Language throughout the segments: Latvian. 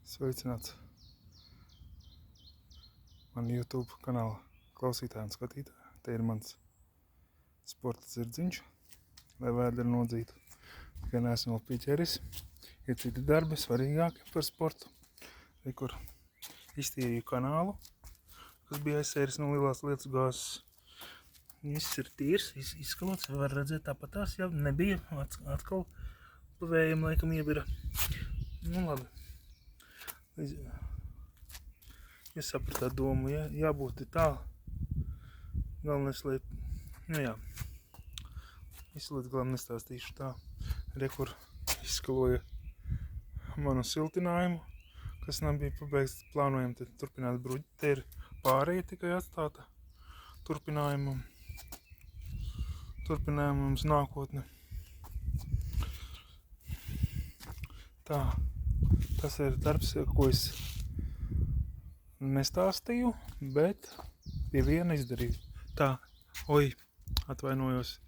Sveicināts man YouTube kanāla klausītāji un skatītāji. Te ir mans sporta zirdziņš, lai vēderi nodzītu. Tikai neesmu vēl pieķeris. Ir citi darbi svarīgāki par sportu. Te, kur iztīrīju kanālu, kas bija aizsēris no lielās lietas gāzes. Viss ir tīrs, izskalots. Var redzēt tāpatās, ja nebija. Atkal pa vējiem laikam iebira. Nu labi. Jūs sapratāt domu, ja? Jābūt tā. Galvenais, lai, nu jā, visu līdz galam nestāstīšu tā. Rekur izskaloja manu siltinājumu, kas nav bija pabeigts. Plānojam te turpināt bruģi. Te ir pārēja tikai atstāta turpinājumam uz nākotni. Tā, tas ir darbs, ko es nestāstīju, bet pie viena izdarīju. Tā, atvainojos,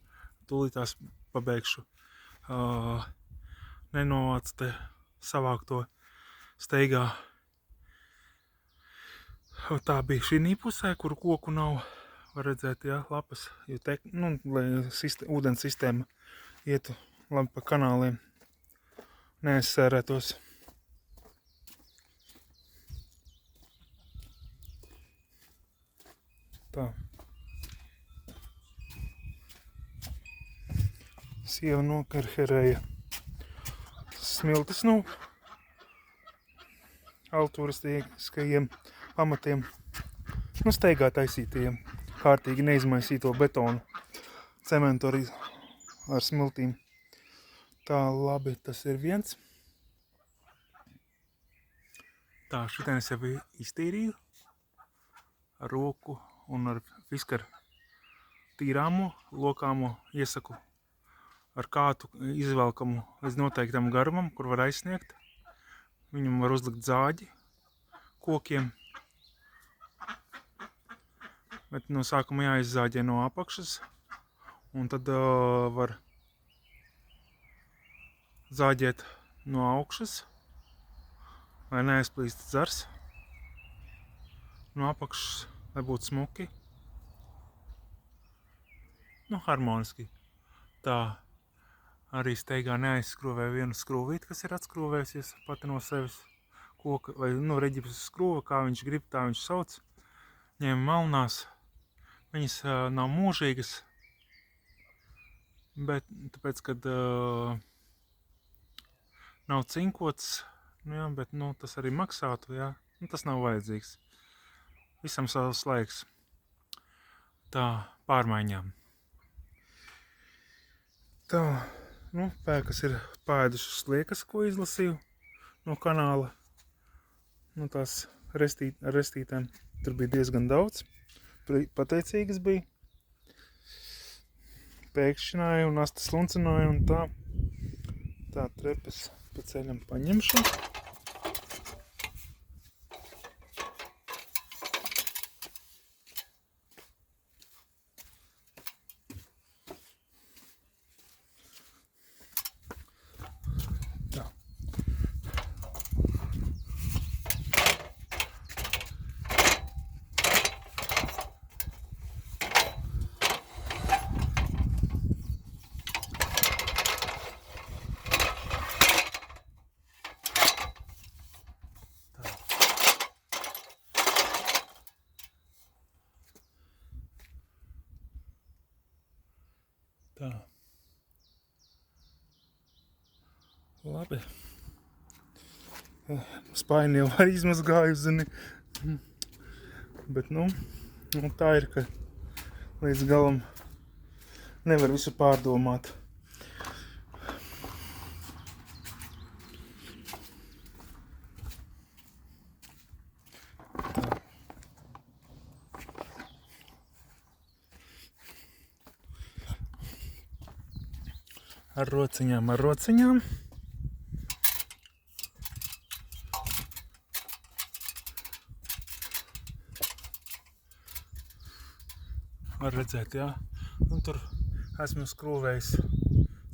tūlītās pabeigšu. Nenovāc te savākto steigā. Tā bija šī pusē, kur koku nav. Var redzēt, jā, lapas, jo lai ūdens sistēma ietu labi pa kanāliem, neaizsērētos. Tā. Sieva nokarherēja smiltis no alturistiskajiem pamatiem. Steigā taisītajiem. Kārtīgi neizmaisīto betonu, cementu arī ar smiltīm. Tā, labi, tas ir viens. Tā, šitien es jau iztīrīju ar roku un ar fiskaru tīrāmo, lokāmo iesaku ar kātu izvelkamu līdz noteiktam garumam, kur var aizsniegt. Viņam var uzlikt zāģi kokiem. Bet no sākuma jāizzāģē no apakšas, un tad var zāģēt no augšas, lai neaizplīst zars. No apakšas, lai būtu smuki. Harmoniski. Tā, arī steigā neaizskrūvē vienu skrūvīti, kas ir atskrūvējusies pati no sevis koka, vai reģipsa skrūva, kā viņš grib, tā viņš sauc. Ņem malnās. Viņas nav mūžīgas, bet tāpēc, kad nav cinkots, bet tas arī maksātu, jā. Tas nav vajadzīgs. Visam savs laiks. Tā, pārmaiņām. Tā, pēkas ir pāēdušas sliekas, ko izlasīju no kanāla. Tās restītēm tur bija diezgan daudz. Pateicīgas bija. Pēkšņināja un astas luncināja un tā. Tā, trepes pa ceļam paņemšu. Tā. Tā. Labi. Spaini jau arī izmazgāju, zini. Bet, tā ir, ka līdz galam nevar visu pārdomāt. Ar rociņām. Var redzēt, jā. Un tur esmu skrūvējis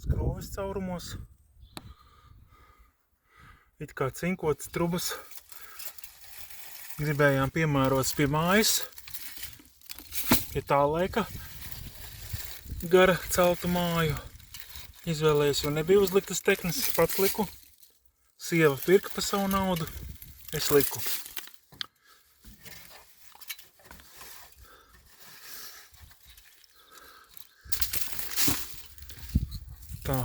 skrūves caurumos. it kā cinkotas trubas. Gribējām piemērots pie mājas, pie tā laika gara celtu māju. Izvēlējos, jo nebija uzliktas teknes, pats liku. Sieva pirka pa savu naudu, es liku. Tā.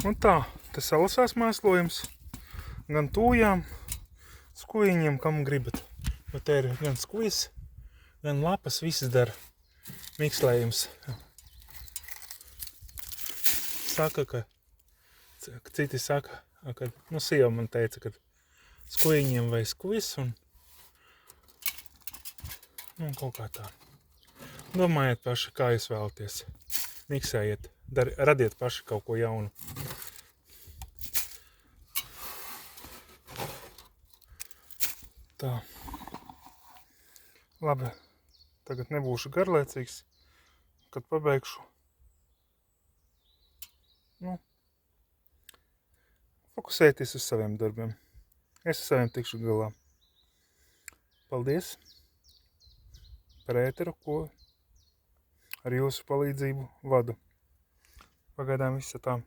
Un tā, tas salasās mēslojums gan tūjām, skujiņiem, kam gribat. Jo te ir gan skujis, gan lapas, visas dara mikslējums. Saka, ka citi saka, ka, sieva man teica, ka skujiņiem vai skujis un kaut kā tā. Domājiet paši, kā jūs vēlaties. Miksējiet, radiet paši kaut ko jaunu. Tā. Labi, tagad nebūšu garlaicīgs, kad pabeigšu. Fokusēties uz saviem darbiem. Es ar saviem tikšu galā. Paldies par ēteru, ko ar jūsu palīdzību vadu. Pagaidām viss tā.